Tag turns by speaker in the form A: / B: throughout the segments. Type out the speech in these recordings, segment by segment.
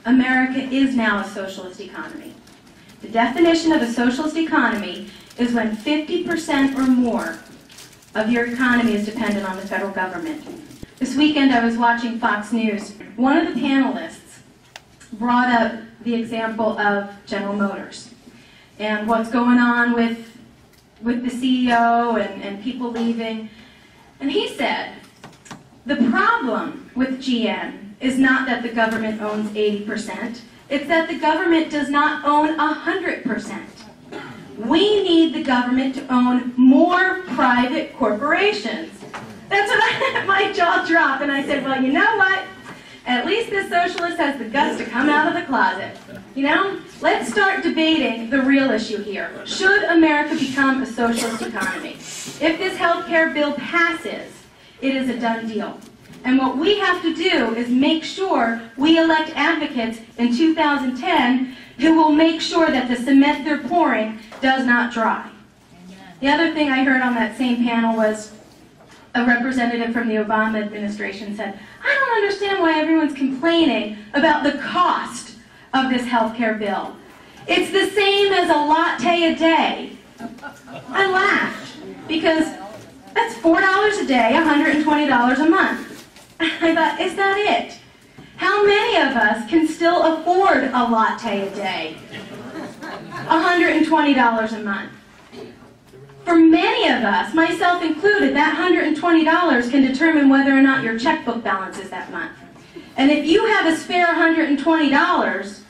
A: America is now a socialist economy. The definition of a socialist economy is when 50% or more of your economy is dependent on the federal government. This weekend I was watching Fox News. One of the panelists brought up the example of General Motors and what's going on with the CEO and people leaving. And he said, the problem with GM is not that the government owns 80%, it's that the government does not own 100%. We need the government to own more private corporations. That's what my jaw dropped, and I said, well, you know what? At least this socialist has the guts to come out of the closet. You know, let's start debating the real issue here. Should America become a socialist economy? If this health care bill passes, it is a done deal. And what we have to do is make sure we elect advocates in 2010 who will make sure that the cement they're pouring does not dry. The other thing I heard on that same panel was a representative from the Obama administration said, I don't understand why everyone's complaining about the cost of this health care bill. It's the same as a latte a day. I laughed because that's $4 a day, $120 a month. I thought, is that it? How many of us can still afford a latte a day? $120 a month. For many of us, myself included, that $120 can determine whether or not your checkbook balance is that month. And if you have a spare $120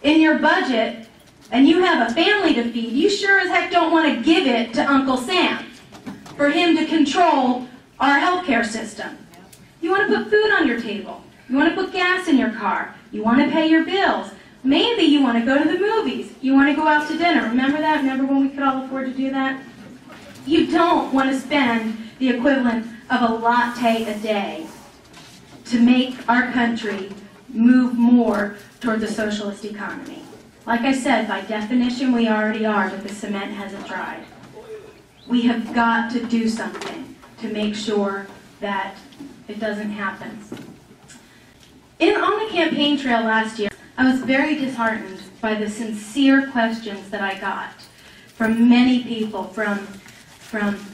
A: in your budget and you have a family to feed, you sure as heck don't want to give it to Uncle Sam for him to control our healthcare system. You want to put food on your table. You want to put gas in your car. You want to pay your bills. Maybe you want to go to the movies. You want to go out to dinner. Remember that? Remember when we could all afford to do that? You don't want to spend the equivalent of a latte a day to make our country move more towards a socialist economy. Like I said, by definition we already are, but the cement hasn't dried. We have got to do something to make sure that it doesn't happen. On the campaign trail last year, I was very disheartened by the sincere questions that I got from many people, from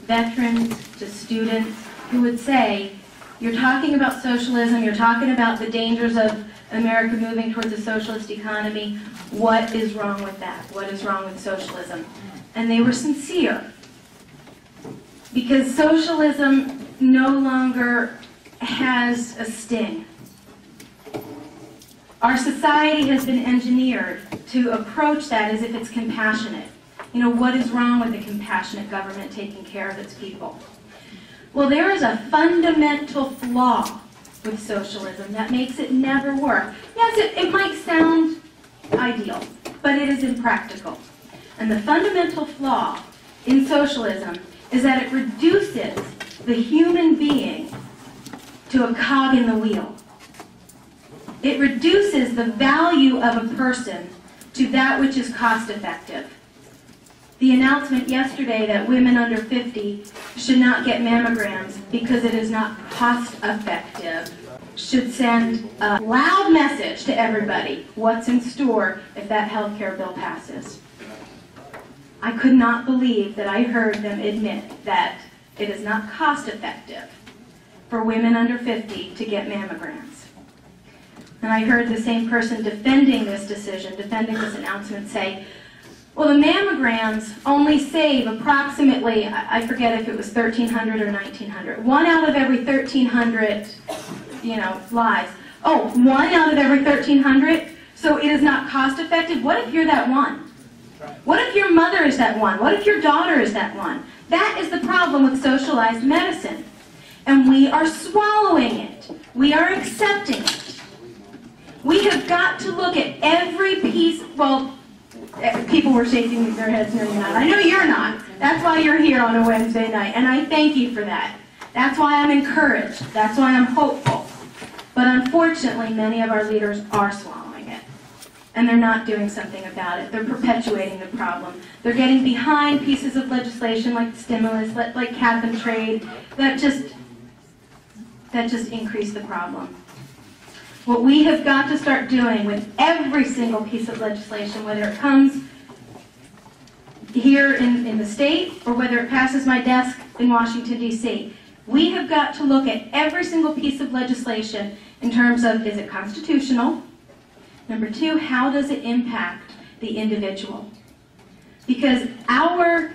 A: veterans to students, who would say, you're talking about socialism, you're talking about the dangers of America moving towards a socialist economy. What is wrong with that? What is wrong with socialism? And they were sincere. Because socialism no longer has a sting. Our society has been engineered to approach that as if it's compassionate. You know, what is wrong with a compassionate government taking care of its people? Well, there is a fundamental flaw with socialism that makes it never work. Yes, it might sound ideal, but it is impractical. And the fundamental flaw in socialism is that it reduces the human being to a cog in the wheel. It reduces the value of a person to that which is cost effective. The announcement yesterday that women under 50 should not get mammograms because it is not cost effective should send a loud message to everybody what's in store if that health care bill passes. I could not believe that I heard them admit that it is not cost effective for women under 50 to get mammograms. And I heard the same person defending this decision, defending this announcement, say, well, the mammograms only save approximately, I forget if it was 1,300 or 1,900. 1 out of every 1,300, lives. Oh, 1 out of every 1,300? So it is not cost effective? What if you're that one? What if your mother is that one? What if your daughter is that one? That is the problem with socialized medicine. And we are swallowing it. We are accepting it. We have got to look at every piece, well, people were shaking their heads, no, you're not. I know you're not. That's why you're here on a Wednesday night, and I thank you for that. That's why I'm encouraged. That's why I'm hopeful. But unfortunately, many of our leaders are swallowing it, and they're not doing something about it. They're perpetuating the problem. They're getting behind pieces of legislation like stimulus, like cap and trade, that just increase the problem. What we have got to start doing with every single piece of legislation, whether it comes here in the state or whether it passes my desk in Washington, D.C., we have got to look at every single piece of legislation in terms of, is it constitutional? Number two, how does it impact the individual? Because our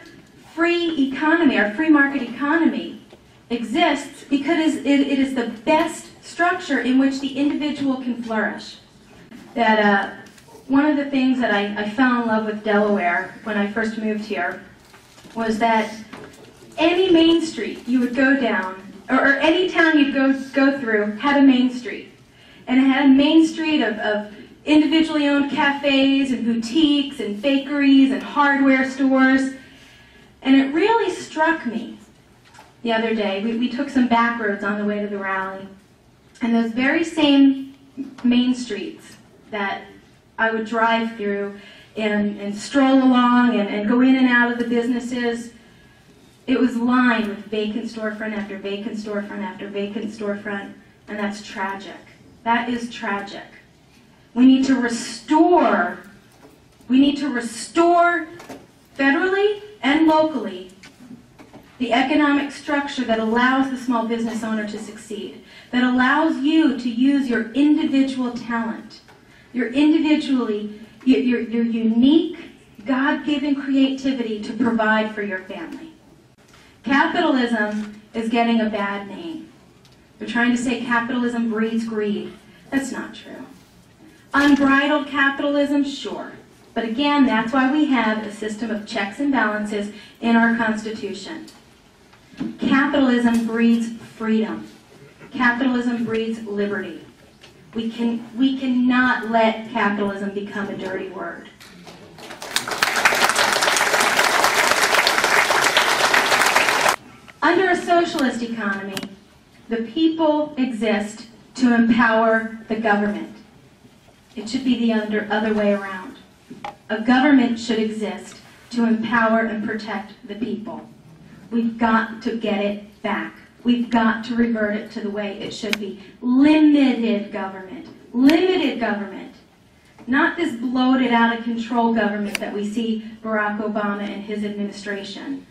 A: free economy, our free market economy, exists because it is the best structure in which the individual can flourish. That one of the things that I fell in love with Delaware when I first moved here was that any main street you would go down, or any town you'd go through, had a main street. And it had a main street of individually owned cafes and boutiques and bakeries and hardware stores. And it really struck me the other day. We took some back roads on the way to the rally. And those very same main streets that I would drive through and stroll along and go in and out of the businesses, it was lined with vacant storefront after vacant storefront after vacant storefront, and that's tragic. That is tragic. We need to restore federally and locally the economic structure that allows the small business owner to succeed, that allows you to use your individual talent, your unique, God-given creativity to provide for your family. Capitalism is getting a bad name. They're trying to say capitalism breeds greed. That's not true. Unbridled capitalism, sure. But again, that's why we have a system of checks and balances in our Constitution. Capitalism breeds freedom. Capitalism breeds liberty. We cannot let capitalism become a dirty word. Under a socialist economy, the people exist to empower the government. It should be the other way around. A government should exist to empower and protect the people. We've got to get it back. We've got to revert it to the way it should be. Limited government. Limited government. Not this bloated, out of control government that we see Barack Obama and his administration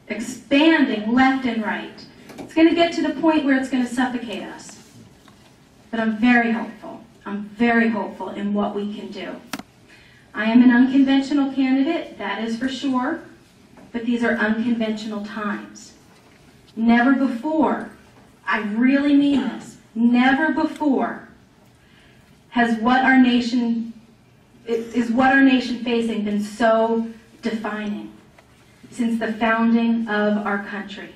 A: expanding left and right. It's going to get to the point where it's going to suffocate us. But I'm very hopeful. I'm very hopeful in what we can do. I am an unconventional candidate, that is for sure, but these are unconventional times. Never before, I really mean this, never before is what our nation facing been so defining since the founding of our country.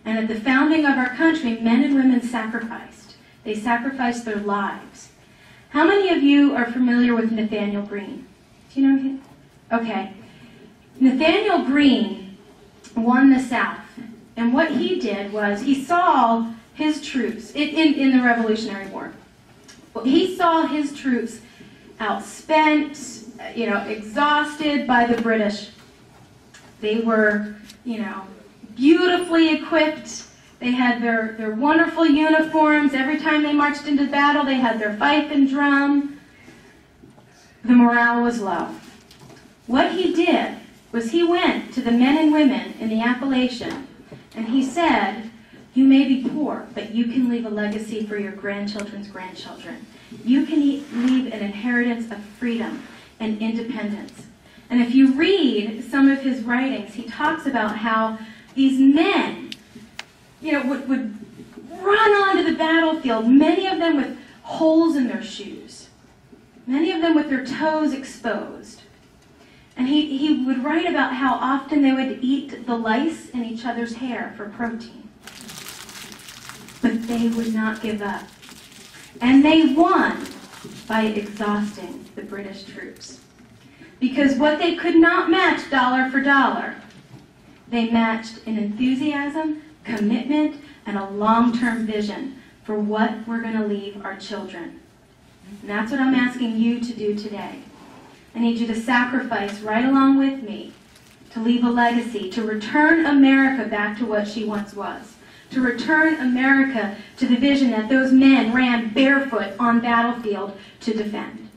A: And at the founding of our country, men and women sacrificed. They sacrificed their lives. How many of you are familiar with Nathaniel Greene? Do you know him? Okay. Nathaniel Greene won the South. And what he did was he saw his troops in the Revolutionary War. Well, he saw his troops outspent, exhausted by the British. They were, beautifully equipped. They had their wonderful uniforms. Every time they marched into battle, they had their fife and drum. The morale was low. What he did was he went to the men and women in the Appalachian, and he said, you may be poor, but you can leave a legacy for your grandchildren's grandchildren. You can leave an inheritance of freedom and independence. And if you read some of his writings, he talks about how these men, would run onto the battlefield, many of them with holes in their shoes, many of them with their toes exposed. And he would write about how often they would eat the lice in each other's hair for protein. But they would not give up. And they won by exhausting the British troops. Because what they could not match dollar for dollar, they matched in enthusiasm, commitment, and a long-term vision for what we're going to leave our children. And that's what I'm asking you to do today. I need you to sacrifice right along with me to leave a legacy, to return America back to what she once was. to return America to the vision that those men ran barefoot on battlefield to defend.